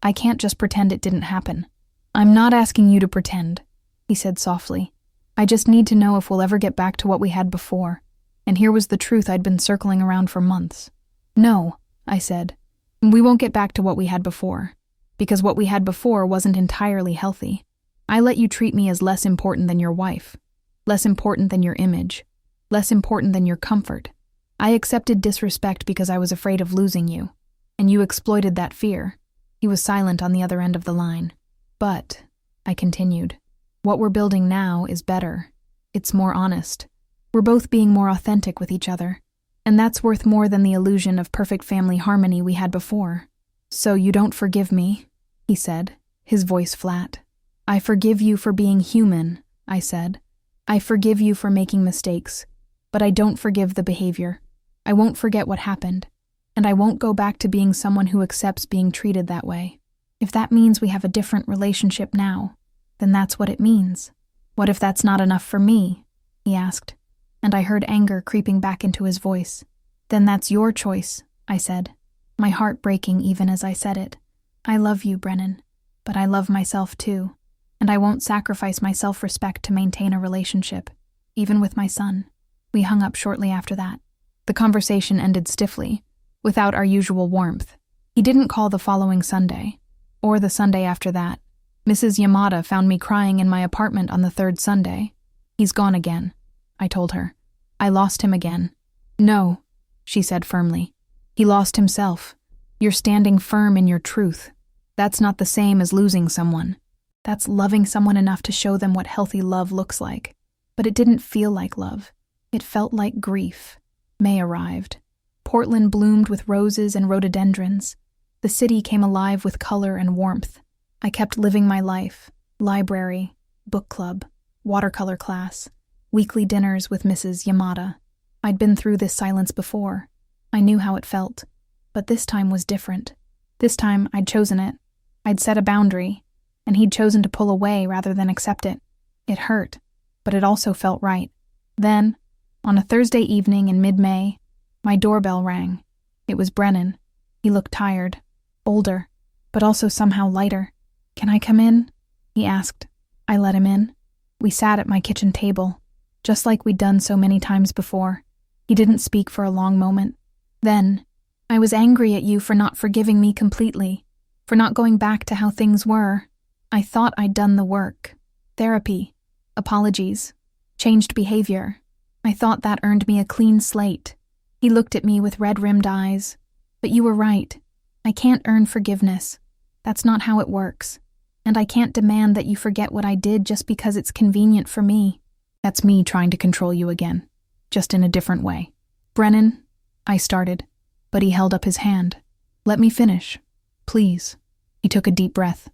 I can't just pretend it didn't happen." "I'm not asking you to pretend," he said softly. "I just need to know if we'll ever get back to what we had before." And here was the truth I'd been circling around for months. "No," I said. "We won't get back to what we had before. Because what we had before wasn't entirely healthy. I let you treat me as less important than your wife, less important than your image, less important than your comfort. I accepted disrespect because I was afraid of losing you, and you exploited that fear." He was silent on the other end of the line. "But," I continued, "what we're building now is better. It's more honest. We're both being more authentic with each other, and that's worth more than the illusion of perfect family harmony we had before." "So you don't forgive me?" he said, his voice flat. "I forgive you for being human," I said. "I forgive you for making mistakes, but I don't forgive the behavior. I won't forget what happened, and I won't go back to being someone who accepts being treated that way. If that means we have a different relationship now, then that's what it means." "What if that's not enough for me?" he asked, and I heard anger creeping back into his voice. "Then that's your choice," I said, my heart breaking even as I said it. "I love you, Brennan, but I love myself too. and I won't sacrifice my self-respect to maintain a relationship, even with my son. We hung up shortly after that. The conversation ended stiffly, without our usual warmth. He didn't call the following Sunday, or the Sunday after that. Mrs. Yamada found me crying in my apartment on the third Sunday. He's gone again, I told her. I lost him again. No, she said firmly. He lost himself. You're standing firm in your truth. That's not the same as losing someone. That's loving someone enough to show them what healthy love looks like. But it didn't feel like love. It felt like grief. May arrived. Portland bloomed with roses and rhododendrons. The city came alive with color and warmth. I kept living my life. Library, book club, watercolor class, weekly dinners with Mrs. Yamada. I'd been through this silence before. I knew how it felt. But this time was different. This time I'd chosen it. I'd set a boundary, and he'd chosen to pull away rather than accept it. It hurt, but it also felt right. Then, on a Thursday evening in mid-May, my doorbell rang. It was Brennan. He looked tired, older, but also somehow lighter. "Can I come in?" he asked. I let him in. We sat at my kitchen table, just like we'd done so many times before. He didn't speak for a long moment. Then, "I was angry at you for not forgiving me completely, for not going back to how things were. I thought I'd done the work. Therapy, apologies, changed behavior. I thought that earned me a clean slate." He looked at me with red-rimmed eyes. "But you were right. I can't earn forgiveness. That's not how it works. And I can't demand that you forget what I did just because it's convenient for me. That's me trying to control you again, just in a different way." "Brennan," I started, but he held up his hand. "Let me finish, please." He took a deep breath.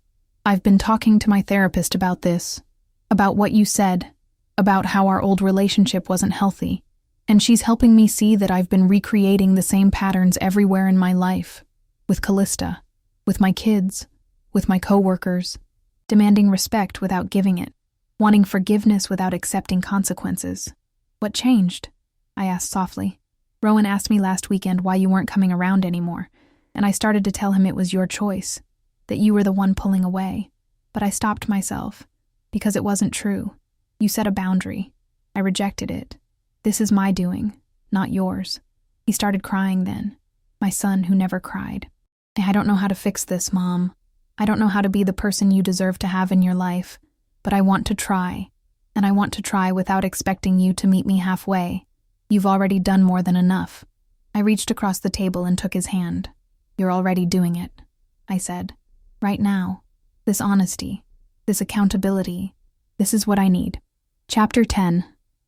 "I've been talking to my therapist about this, about what you said, about how our old relationship wasn't healthy, and she's helping me see that I've been recreating the same patterns everywhere in my life, with Callista, with my kids, with my coworkers, demanding respect without giving it, wanting forgiveness without accepting consequences." "What changed?" I asked softly. "Rowan asked me last weekend why you weren't coming around anymore, and I started to tell him it was your choice, that you were the one pulling away. But I stopped myself, because it wasn't true. You set a boundary. I rejected it. This is my doing, not yours." He started crying then, my son who never cried. "I don't know how to fix this, Mom. I don't know how to be the person you deserve to have in your life, but I want to try, and I want to try without expecting you to meet me halfway. You've already done more than enough." I reached across the table and took his hand. "You're already doing it," I said. "Right now. This honesty, this accountability, this is what I need." Chapter 10.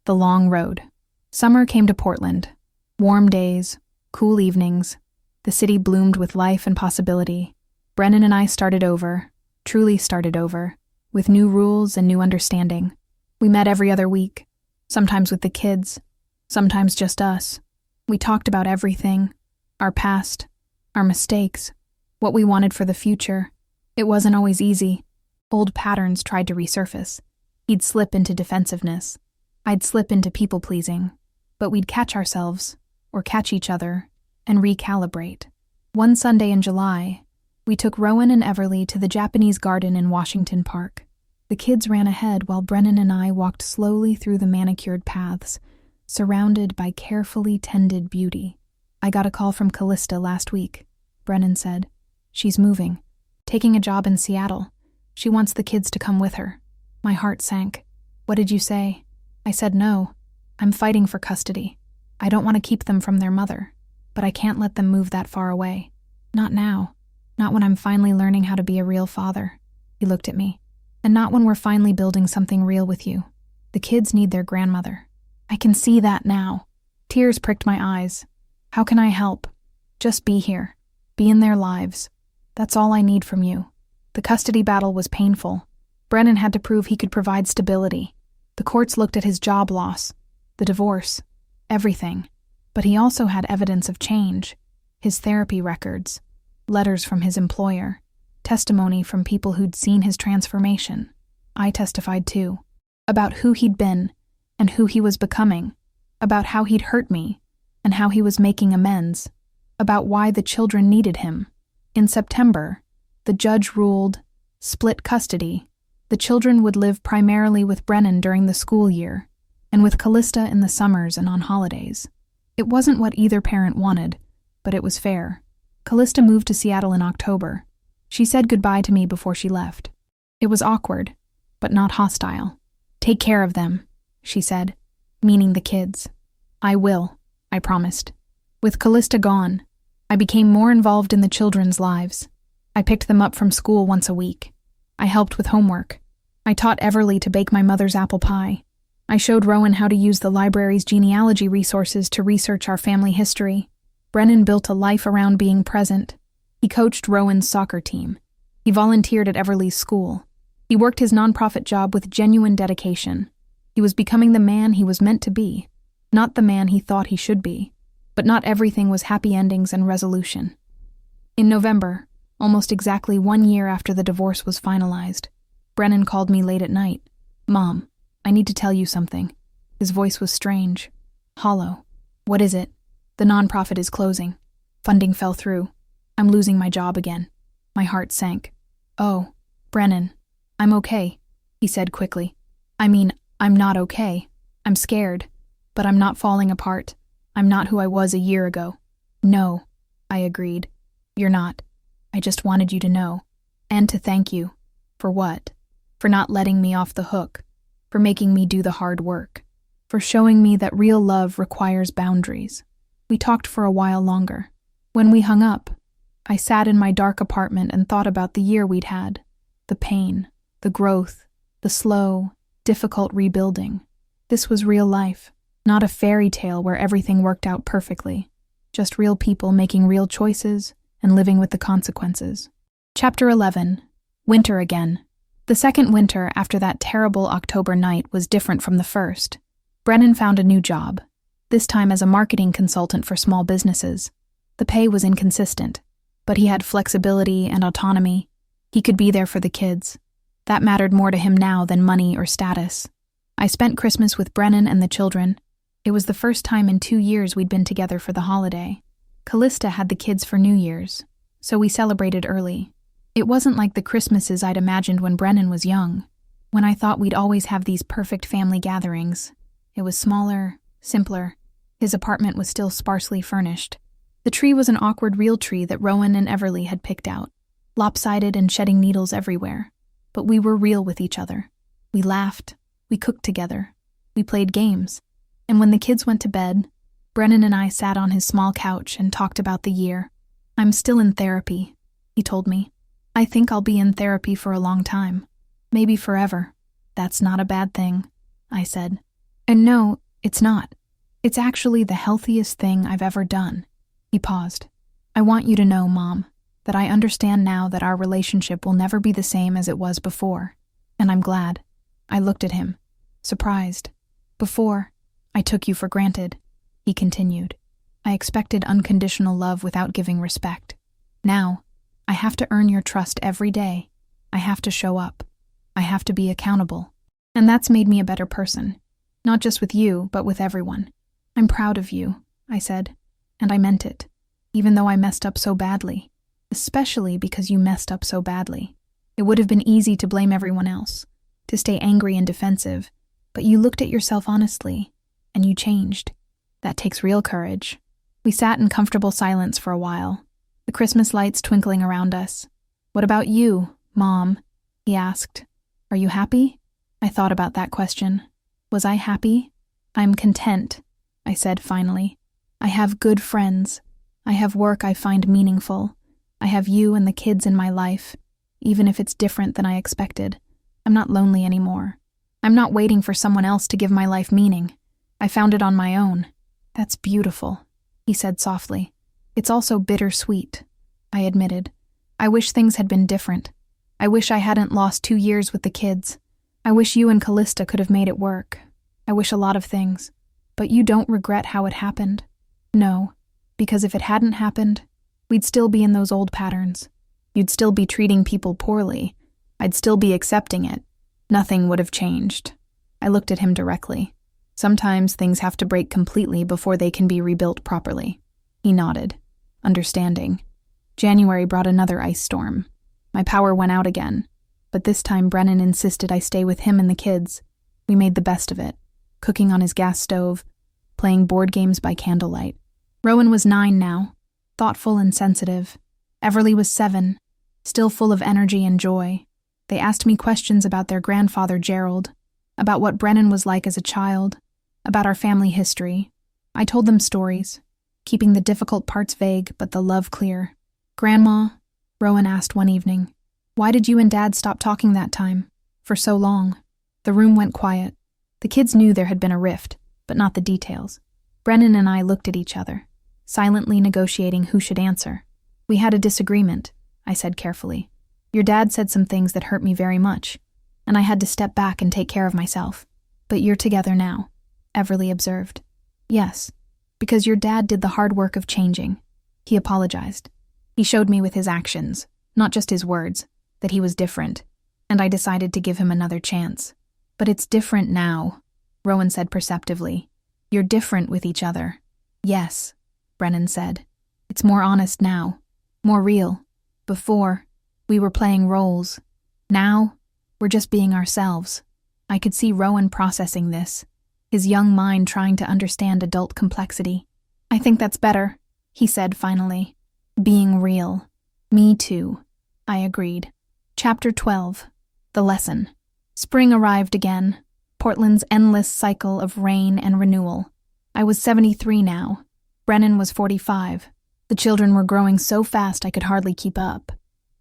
The Long Road. Summer came to Portland. Warm days, cool evenings. The city bloomed with life and possibility. Brennan and I started over, truly started over, with new rules and new understanding. We met every other week, sometimes with the kids, sometimes just us. We talked about everything, our past, our mistakes, what we wanted for the future. It wasn't always easy. Old patterns tried to resurface. He'd slip into defensiveness. I'd slip into people-pleasing. But we'd catch ourselves, or catch each other, and recalibrate. One Sunday in July, we took Rowan and Everly to the Japanese garden in Washington Park. The kids ran ahead while Brennan and I walked slowly through the manicured paths, surrounded by carefully tended beauty. "I got a call from Callista last week," Brennan said. "She's moving, taking a job in Seattle. She wants the kids to come with her." My heart sank. "What did you say?" I said no. "I'm fighting for custody. I don't want to keep them from their mother, but I can't let them move that far away. Not now. Not when I'm finally learning how to be a real father." He looked at me. "And not when we're finally building something real with you. The kids need their grandmother." I can see that now. Tears pricked my eyes. "How can I help?" "Just be here. Be in their lives. That's all I need from you." The custody battle was painful. Brennan had to prove he could provide stability. The courts looked at his job loss, the divorce, everything. But he also had evidence of change, his therapy records, letters from his employer, testimony from people who'd seen his transformation. I testified too, about who he'd been and who he was becoming, about how he'd hurt me and how he was making amends, about why the children needed him. In September, the judge ruled split custody. The children would live primarily with Brennan during the school year, and with Callista in the summers and on holidays. It wasn't what either parent wanted, but it was fair. Callista moved to Seattle in October. She said goodbye to me before she left. It was awkward, but not hostile. "Take care of them," she said, meaning the kids. "I will," I promised. With Callista gone, I became more involved in the children's lives. I picked them up from school once a week. I helped with homework. I taught Everly to bake my mother's apple pie. I showed Rowan how to use the library's genealogy resources to research our family history. Brennan built a life around being present. He coached Rowan's soccer team. He volunteered at Everly's school. He worked his nonprofit job with genuine dedication. He was becoming the man he was meant to be, not the man he thought he should be. But not everything was happy endings and resolution. In November, almost exactly 1 year after the divorce was finalized, Brennan called me late at night. "Mom, I need to tell you something." His voice was strange, hollow. "What is it?" "The nonprofit is closing. Funding fell through. I'm losing my job again." My heart sank. "Oh, Brennan, I'm okay," he said quickly. "I mean, I'm not okay. I'm scared, but I'm not falling apart. I'm not who I was a year ago." "No," I agreed. "You're not. I just wanted you to know. And to thank you." "For what?" "For not letting me off the hook. For making me do the hard work. For showing me that real love requires boundaries." We talked for a while longer. When we hung up, I sat in my dark apartment and thought about the year we'd had. The pain, the growth, the slow, difficult rebuilding. This was real life. Not a fairy tale where everything worked out perfectly. Just real people making real choices and living with the consequences. Chapter 11. Winter again. The second winter after that terrible October night was different from the first. Brennan found a new job, this time as a marketing consultant for small businesses. The pay was inconsistent, but he had flexibility and autonomy. He could be there for the kids. That mattered more to him now than money or status. I spent Christmas with Brennan and the children. It was the first time in 2 years we'd been together for the holiday. Callista had the kids for New Year's, so we celebrated early. It wasn't like the Christmases I'd imagined when Brennan was young, when I thought we'd always have these perfect family gatherings. It was smaller, simpler. His apartment was still sparsely furnished. The tree was an awkward real tree that Rowan and Everly had picked out, lopsided and shedding needles everywhere. But we were real with each other. We laughed, we cooked together, we played games. And when the kids went to bed, Brennan and I sat on his small couch and talked about the year. "I'm still in therapy," he told me. "I think I'll be in therapy for a long time. Maybe forever." "That's not a bad thing," I said. "And no, it's not. It's actually the healthiest thing I've ever done." He paused. "I want you to know, Mom, that I understand now that our relationship will never be the same as it was before. And I'm glad." I looked at him, surprised. "Before, I took you for granted," he continued. "I expected unconditional love without giving respect. Now, I have to earn your trust every day. I have to show up. I have to be accountable. And that's made me a better person. Not just with you, but with everyone. I'm proud of you," I said, and I meant it, even though I messed up so badly. Especially because you messed up so badly. It would have been easy to blame everyone else, to stay angry and defensive, but you looked at yourself honestly. And you changed. That takes real courage. We sat in comfortable silence for a while, the Christmas lights twinkling around us. "What about you, Mom?" he asked. "Are you happy?" I thought about that question. Was I happy? "I'm content," I said finally. "I have good friends. I have work I find meaningful. I have you and the kids in my life, even if it's different than I expected. I'm not lonely anymore. I'm not waiting for someone else to give my life meaning. I found it on my own." "That's beautiful," he said softly. "It's also bittersweet," I admitted. "I wish things had been different. I wish I hadn't lost 2 years with the kids. I wish you and Callista could have made it work. I wish a lot of things. But you don't regret how it happened?" "No, because if it hadn't happened, we'd still be in those old patterns. You'd still be treating people poorly. I'd still be accepting it. Nothing would have changed." I looked at him directly. "Sometimes things have to break completely before they can be rebuilt properly." He nodded, understanding. January brought another ice storm. My power went out again. But this time Brennan insisted I stay with him and the kids. We made the best of it, cooking on his gas stove, playing board games by candlelight. Rowan was 9 now, thoughtful and sensitive. Everly was 7, still full of energy and joy. They asked me questions about their grandfather Gerald, about what Brennan was like as a child, about our family history. I told them stories, keeping the difficult parts vague but the love clear. "Grandma," Rowan asked one evening, "why did you and Dad stop talking that time? For so long?" The room went quiet. The kids knew there had been a rift, but not the details. Brennan and I looked at each other, silently negotiating who should answer. "We had a disagreement," I said carefully. "Your dad said some things that hurt me very much, and I had to step back and take care of myself. But you're together now," Everly observed. "Yes, because your dad did the hard work of changing. He apologized. He showed me with his actions, not just his words, that he was different, and I decided to give him another chance. But it's different now," Rowan said perceptively. "You're different with each other." "Yes," Brennan said. "It's more honest now, more real. Before, we were playing roles. Now, we're just being ourselves." I could see Rowan processing this, his young mind trying to understand adult complexity. "I think that's better," he said finally. "Being real." "Me too," I agreed. Chapter 12. The Lesson. Spring arrived again, Portland's endless cycle of rain and renewal. I was 73 now. Brennan was 45. The children were growing so fast I could hardly keep up.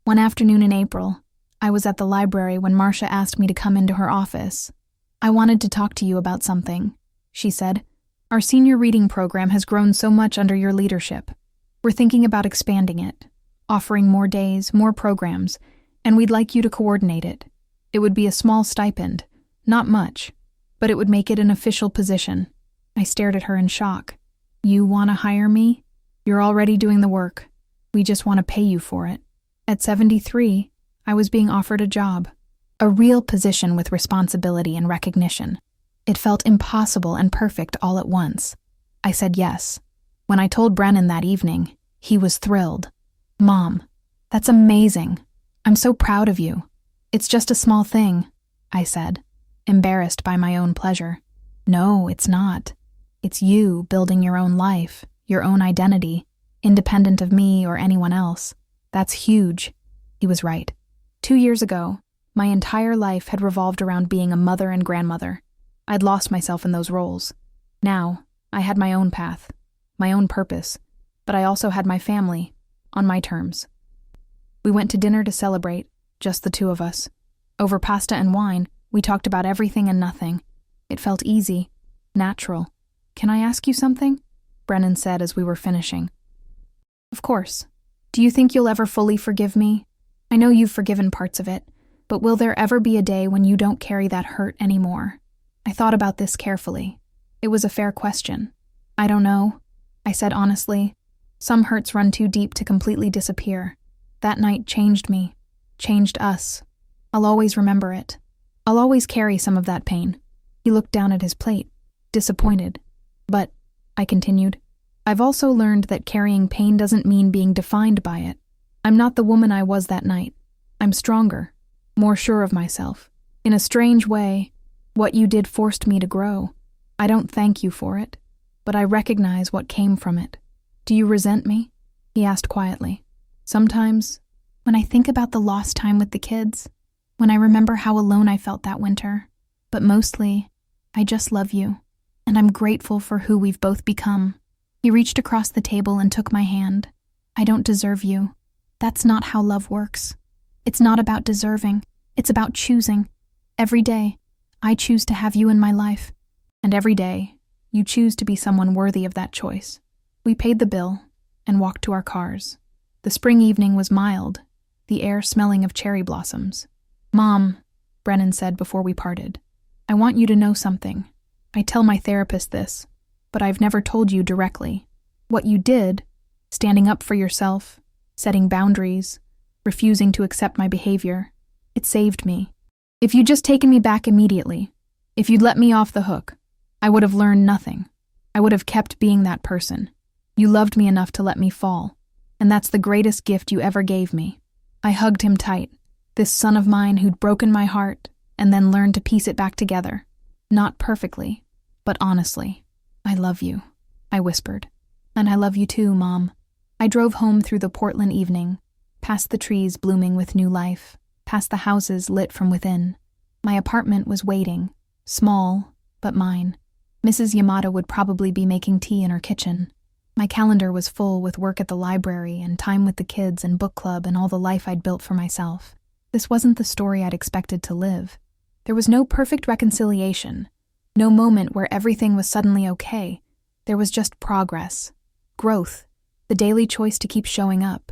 One afternoon in April, I was at the library when Marcia asked me to come into her office. "I wanted to talk to you about something," she said. "Our senior reading program has grown so much under your leadership. We're thinking about expanding it, offering more days, more programs, and we'd like you to coordinate it. It would be a small stipend, not much, but it would make it an official position." I stared at her in shock. "You want to hire me? You're already doing the work. We just want to pay you for it." At 73, I was being offered a job, a real position with responsibility and recognition. It felt impossible and perfect all at once. I said yes. When I told Brennan that evening, he was thrilled. "Mom, that's amazing. I'm so proud of you." "It's just a small thing," I said, embarrassed by my own pleasure. "No, it's not. It's you building your own life, your own identity, independent of me or anyone else. That's huge." He was right. 2 years ago, my entire life had revolved around being a mother and grandmother. I'd lost myself in those roles. Now, I had my own path, my own purpose, but I also had my family, on my terms. We went to dinner to celebrate, just the two of us. Over pasta and wine, we talked about everything and nothing. It felt easy, natural. "Can I ask you something?" Brennan said as we were finishing. "Of course. Do you think you'll ever fully forgive me? I know you've forgiven parts of it, but will there ever be a day when you don't carry that hurt anymore?" I thought about this carefully. It was a fair question. "I don't know," I said honestly. "Some hurts run too deep to completely disappear. That night changed me, changed us. I'll always remember it. I'll always carry some of that pain." He looked down at his plate, disappointed. "But," I continued, "I've also learned that carrying pain doesn't mean being defined by it. I'm not the woman I was that night. I'm stronger, more sure of myself. In a strange way, what you did forced me to grow. I don't thank you for it, but I recognize what came from it." "Do you resent me?" he asked quietly. "Sometimes, when I think about the lost time with the kids, when I remember how alone I felt that winter, but mostly, I just love you, and I'm grateful for who we've both become." He reached across the table and took my hand. "I don't deserve you. That's not how love works. It's not about deserving. It's about choosing. Every day, I choose to have you in my life. And every day, you choose to be someone worthy of that choice." We paid the bill and walked to our cars. The spring evening was mild, the air smelling of cherry blossoms. "Mom," Brennan said before we parted, "I want you to know something. I tell my therapist this, but I've never told you directly. What you did, standing up for yourself, setting boundaries, refusing to accept my behavior, it saved me. If you'd just taken me back immediately, if you'd let me off the hook, I would have learned nothing. I would have kept being that person. You loved me enough to let me fall, and that's the greatest gift you ever gave me." I hugged him tight, This son of mine who'd broken my heart and then learned to piece it back together. Not perfectly, but honestly. I love you, I whispered. And I love you too, Mom. I drove home through the Portland evening, past the trees blooming with new life, past the houses lit from within. My apartment was waiting, small, but mine. Mrs. Yamada would probably be making tea in her kitchen. My calendar was full with work at the library and time with the kids and book club and all the life I'd built for myself. This wasn't the story I'd expected to live. There was no perfect reconciliation, no moment where everything was suddenly okay. There was just progress, growth, the daily choice to keep showing up,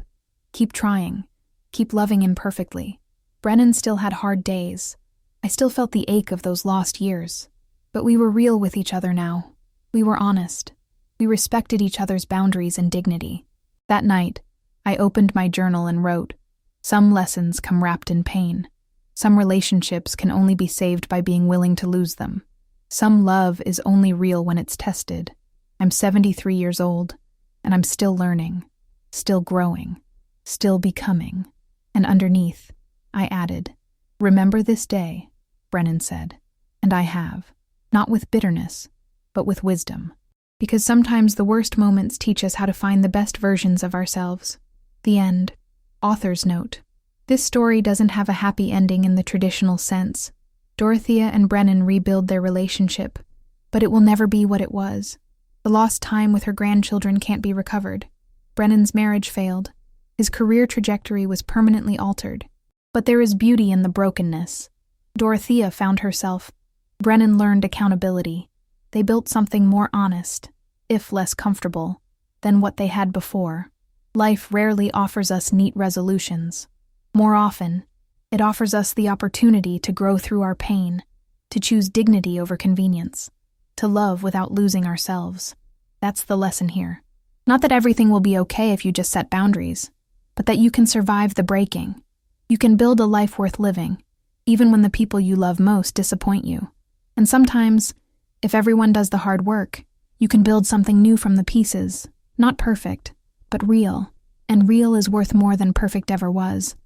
keep trying, keep loving imperfectly. Brennan still had hard days. I still felt the ache of those lost years. But we were real with each other now. We were honest. We respected each other's boundaries and dignity. That night, I opened my journal and wrote, "Some lessons come wrapped in pain. Some relationships can only be saved by being willing to lose them. Some love is only real when it's tested. I'm 73 years old, and I'm still learning, still growing, still becoming." And underneath, I added, "Remember this day," Brennan said. And I have. Not with bitterness, but with wisdom. Because sometimes the worst moments teach us how to find the best versions of ourselves. The end. Author's note. This story doesn't have a happy ending in the traditional sense. Dorothea and Brennan rebuild their relationship, but it will never be what it was. The lost time with her grandchildren can't be recovered. Brennan's marriage failed. His career trajectory was permanently altered. But there is beauty in the brokenness. Dorothea found herself. Brennan learned accountability. They built something more honest, if less comfortable, than what they had before. Life rarely offers us neat resolutions. More often, it offers us the opportunity to grow through our pain, to choose dignity over convenience, to love without losing ourselves. That's the lesson here. Not that everything will be okay if you just set boundaries, but that you can survive the breaking. You can build a life worth living, even when the people you love most disappoint you. And sometimes, if everyone does the hard work, you can build something new from the pieces, not perfect, but real. And real is worth more than perfect ever was.